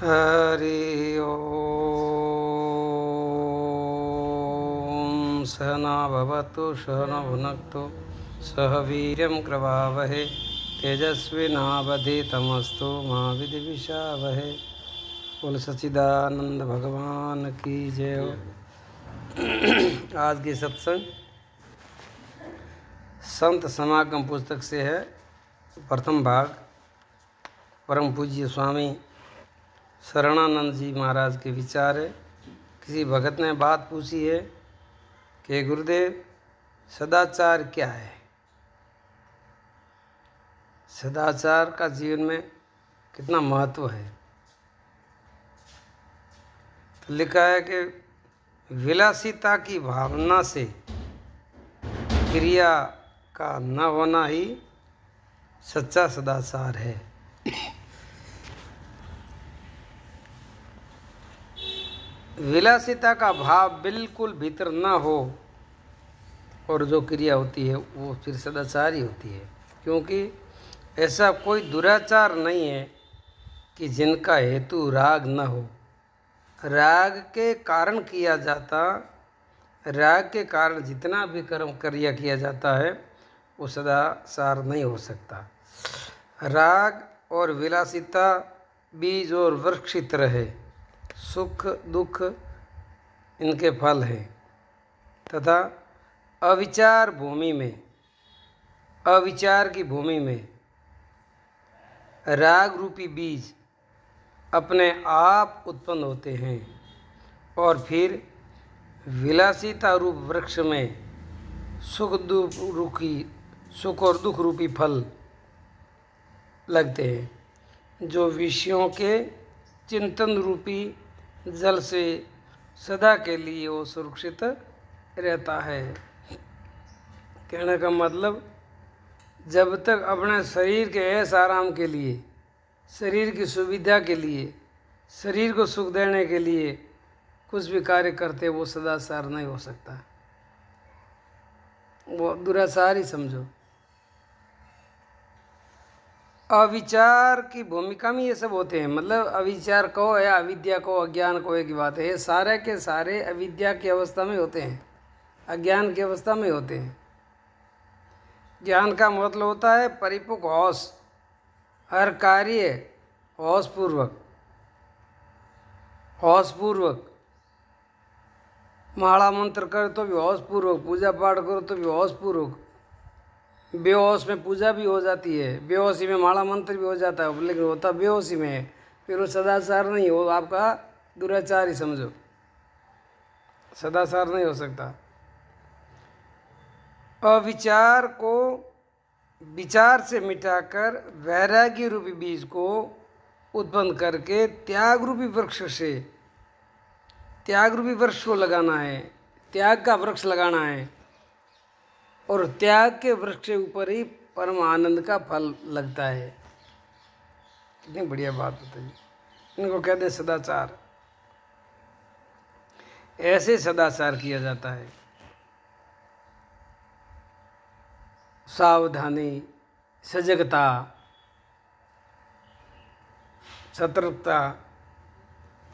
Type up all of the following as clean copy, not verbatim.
हरि ओम। सहना भवतु सहनौ भुनक्तु सह वीर्यं क्रवावहे तेजस्विनावधीतमस्तु मा विद्विषावहे। बोल सच्चिदानंद भगवान की जय हो। आज की सत्संग संत समागम पुस्तक से है। प्रथम भाग परम पूज्य स्वामी शरणानंद जी महाराज के विचार है। किसी भगत ने बात पूछी है कि गुरुदेव सदाचार क्या है। सदाचार का जीवन में कितना महत्व है। तो लिखा है कि विलासिता की भावना से क्रिया का न होना ही सच्चा सदाचार है। विलासिता का भाव बिल्कुल भीतर न हो और जो क्रिया होती है वो फिर सदाचार ही होती है। क्योंकि ऐसा कोई दुराचार नहीं है कि जिनका हेतु राग न हो। राग के कारण किया जाता, राग के कारण जितना भी कर्म क्रिया किया जाता है वो सदाचार नहीं हो सकता। राग और विलासिता बीज और वृक्ष की तरह है। सुख दुख इनके फल हैं तथा अविचार भूमि में, अविचार की भूमि में राग रूपी बीज अपने आप उत्पन्न होते हैं और फिर विलासिता रूप वृक्ष में सुख और दुख रूपी फल लगते हैं, जो विषयों के चिंतन रूपी जल से सदा के लिए वो सुरक्षित रहता है। कहने का मतलब, जब तक अपने शरीर के ऐश आराम के लिए, शरीर की सुविधा के लिए, शरीर को सुख देने के लिए कुछ भी कार्य करते वो सदाचार नहीं हो सकता। वो दुराचार ही समझो। अविचार की भूमिका में ये सब होते हैं। मतलब अविचार कहो या अविद्या को, अज्ञान को, एक ही बात है। ये सारे के सारे अविद्या की अवस्था में होते हैं, अज्ञान की अवस्था में होते हैं। ज्ञान का मतलब होता है परिपक्व होश, हर कार्य होशपूर्वक, होशपूर्वक माला मंत्र करो तो भी होशपूर्वक, पूजा पाठ करो तो भी होशपूर्वक। बेहोश में पूजा भी हो जाती है, बेहोशी में माला मंत्र भी हो जाता है, लेकिन होता बेहोशी में है। फिर वो सदाचार नहीं हो, आपका दुराचार ही समझो। सदाचार नहीं हो सकता। अविचार को विचार से मिटाकर वैराग्य रूपी बीज को उत्पन्न करके त्याग रूपी वृक्ष से, त्याग रूपी वृक्ष को लगाना है, त्याग का वृक्ष लगाना है और त्याग के वृक्ष के ऊपर ही परम आनंद का फल लगता है। कितनी बढ़िया बात बताइए। इनको कहते हैं सदाचार। ऐसे सदाचार किया जाता है। सावधानी, सजगता, सतर्कता,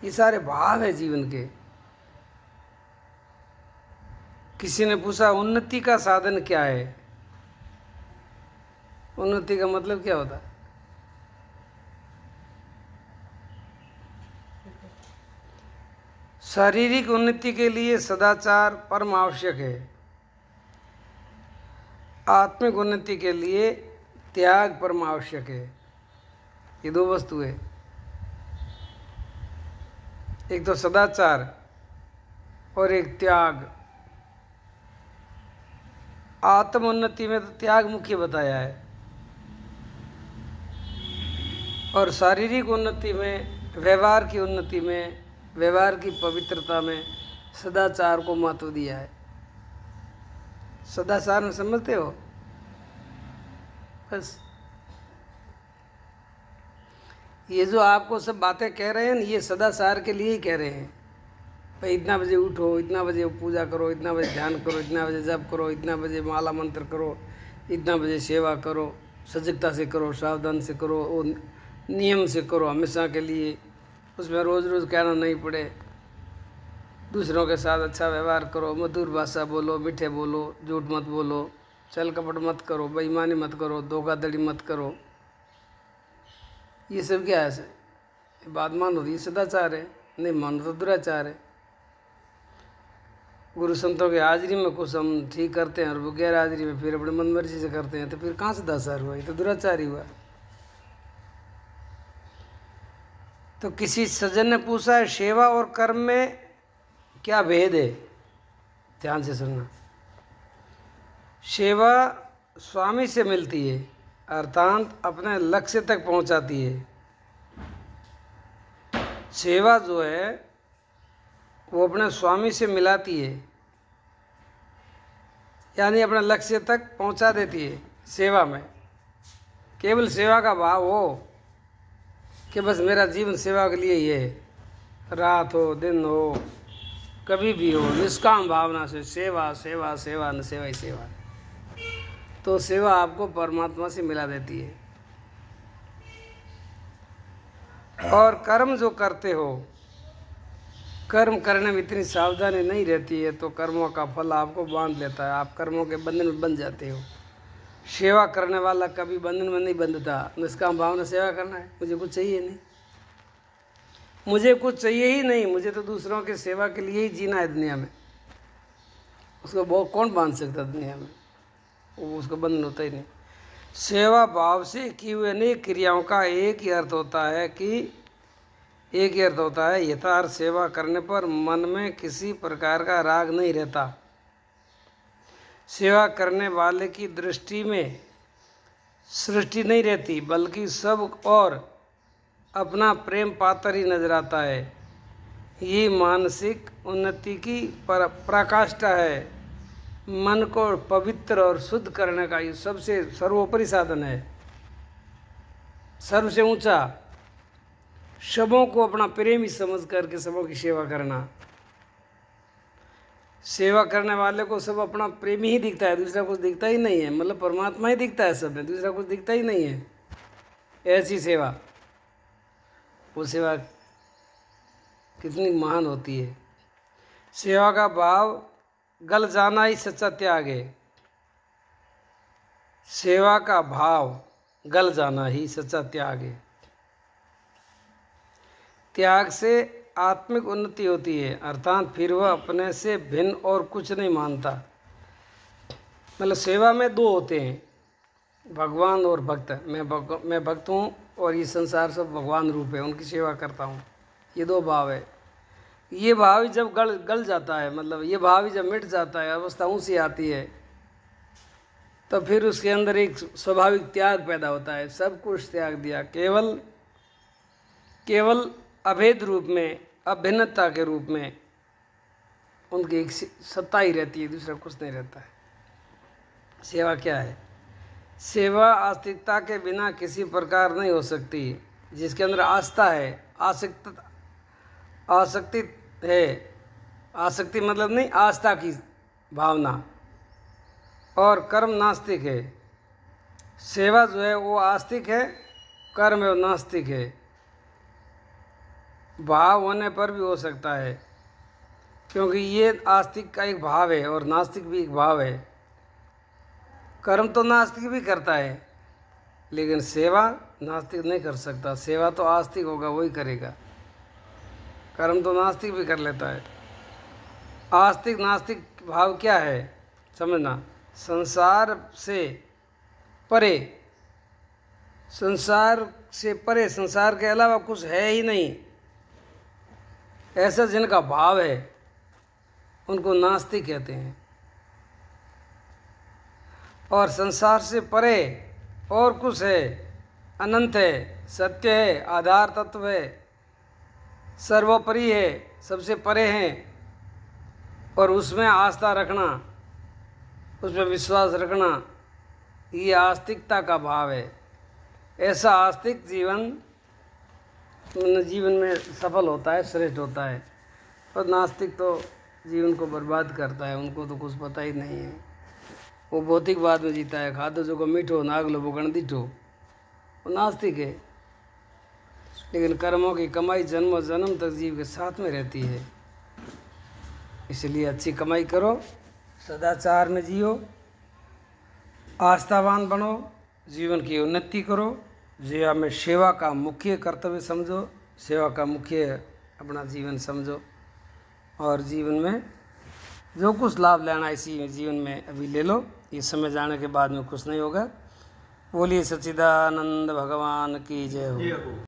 ये सारे भाव है जीवन के। किसी ने पूछा उन्नति का साधन क्या है। उन्नति का मतलब क्या होता है? शारीरिक उन्नति के लिए सदाचार परम आवश्यक है। आत्मिक उन्नति के लिए त्याग परम आवश्यक है। ये दो वस्तु है। एक तो सदाचार और एक त्याग। आत्म उन्नति में तो त्याग मुख्य बताया है और शारीरिक उन्नति में, व्यवहार की उन्नति में, व्यवहार की पवित्रता में सदाचार को महत्व दिया है। सदाचार में समझते हो? बस ये जो आपको सब बातें कह रहे हैं ना, ये सदाचार के लिए ही कह रहे हैं। भाई इतना बजे उठो, इतना बजे पूजा करो, इतना बजे ध्यान करो, इतना बजे जप करो, इतना बजे माला मंत्र करो, इतना बजे सेवा करो, सजगता से करो, सावधान से करो, और नियम से करो हमेशा के लिए। उसमें रोज़ रोज़ कहना नहीं पड़े। दूसरों के साथ अच्छा व्यवहार करो, मधुर भाषा बोलो, मीठे बोलो, झूठ मत बोलो, छल कपट मत करो, बेईमानी मत करो, धोखाधड़ी मत करो। ये सब क्या है? ये बात मानो तो ये सदाचार है, नहीं मानो तो दुराचार है। गुरु संतों की हाजिरी में कुछ हम ठीक करते हैं और वो गैर हाजिरी में फिर अपने मन मर्जी से करते हैं, तो फिर कहाँ सदाचार हुआ? ये तो दुराचार ही हुआ। तो किसी सज्जन ने पूछा है, सेवा और कर्म में क्या भेद है? ध्यान से सुनना। सेवा स्वामी से मिलती है, अर्थात अपने लक्ष्य तक पहुंचाती है। सेवा जो है वो अपने स्वामी से मिलाती है, यानी अपने लक्ष्य तक पहुंचा देती है। सेवा में केवल सेवा का भाव हो कि बस मेरा जीवन सेवा के लिए ही है, रात हो दिन हो कभी भी हो, निष्काम भावना से सेवा सेवा सेवा न सेवा ही सेवा, तो सेवा आपको परमात्मा से मिला देती है। और कर्म जो करते हो, कर्म करने में इतनी सावधानी नहीं रहती है, तो कर्मों का फल आपको बांध लेता है, आप कर्मों के बंधन में बंध जाते हो। सेवा करने वाला कभी बंधन में नहीं बंधता। निष्काम भावना सेवा करना है, मुझे कुछ चाहिए नहीं, मुझे कुछ चाहिए ही नहीं, मुझे तो दूसरों की सेवा के लिए ही जीना है दुनिया में। उसको बहुत कौन बांध सकता दुनिया में? वो उसको बंधन होता ही नहीं। सेवा भाव से की हुई अनेक क्रियाओं का एक ही अर्थ होता है, यथार्थ सेवा करने पर मन में किसी प्रकार का राग नहीं रहता। सेवा करने वाले की दृष्टि में सृष्टि नहीं रहती, बल्कि सब और अपना प्रेम पात्र ही नजर आता है। ये मानसिक उन्नति की पराकाष्ठा है। मन को पवित्र और शुद्ध करने का ये सबसे सर्वोपरि साधन है, सर्व से ऊंचा। सबों को अपना प्रेम ही समझ करके सबों की सेवा करना। सेवा करने वाले को सब अपना प्रेम ही दिखता है, दूसरा कुछ दिखता ही नहीं है। मतलब परमात्मा ही दिखता है सब में, दूसरा कुछ दिखता ही नहीं है। ऐसी सेवा, वो सेवा कितनी महान होती है। सेवा का भाव गल जाना ही सच्चा त्याग है। सेवा का भाव गल जाना ही सच्चा त्याग है। त्याग से आत्मिक उन्नति होती है, अर्थात फिर वह अपने से भिन्न और कुछ नहीं मानता। मतलब सेवा में दो होते हैं, भगवान और भक्त। मैं भक्त हूँ और ये संसार सब भगवान रूप है, उनकी सेवा करता हूँ। ये दो भाव है। ये भाव ही जब गल जाता है, मतलब ये भाव ही जब मिट जाता है, अवस्था ऊँची आती है, तो फिर उसके अंदर एक स्वाभाविक त्याग पैदा होता है। सब कुछ त्याग दिया, केवल अभेद रूप में, अभिन्नता के रूप में उनकी एक सत्ता ही रहती है, दूसरा कुछ नहीं रहता है। सेवा क्या है? सेवा आस्तिकता के बिना किसी प्रकार नहीं हो सकती। जिसके अंदर आस्था है, आसक्ति है, आसक्ति मतलब नहीं, आस्था की भावना, और कर्म नास्तिक है। सेवा जो है वो आस्तिक है, कर्म है वो नास्तिक है। भाव होने पर भी हो सकता है, क्योंकि ये आस्तिक का एक भाव है और नास्तिक भी एक भाव है। कर्म तो नास्तिक भी करता है, लेकिन सेवा नास्तिक नहीं कर सकता। सेवा तो आस्तिक होगा, वही करेगा। कर्म तो नास्तिक भी कर लेता है। आस्तिक नास्तिक भाव क्या है समझना। संसार से परे, संसार के अलावा कुछ है ही नहीं, ऐसा जिनका भाव है उनको नास्तिक कहते हैं। और संसार से परे और कुछ है, अनंत है, सत्य है, आधार तत्व है, सर्वोपरि है, सबसे परे हैं, और उसमें आस्था रखना, उसमें विश्वास रखना, ये आस्तिकता का भाव है। ऐसा आस्तिक जीवन में सफल होता है, श्रेष्ठ होता है। और नास्तिक तो जीवन को बर्बाद करता है, उनको तो कुछ पता ही नहीं है। वो भौतिकवाद में जीता है। खादो जो को मीठो नागलो वो गणदिठो, वो नास्तिक है। लेकिन कर्मों की कमाई जन्म जन्म तक जीव के साथ में रहती है। इसलिए अच्छी कमाई करो, सदाचार में जियो, आस्थावान बनो, जीवन की उन्नति करो, जीवन में सेवा का मुख्य कर्तव्य समझो, सेवा का मुख्य अपना जीवन समझो, और जीवन में जो कुछ लाभ लेना इसी जीवन में अभी ले लो। ये समय जाने के बाद में कुछ नहीं होगा। बोलिए सच्चिदानंद भगवान की जय हो।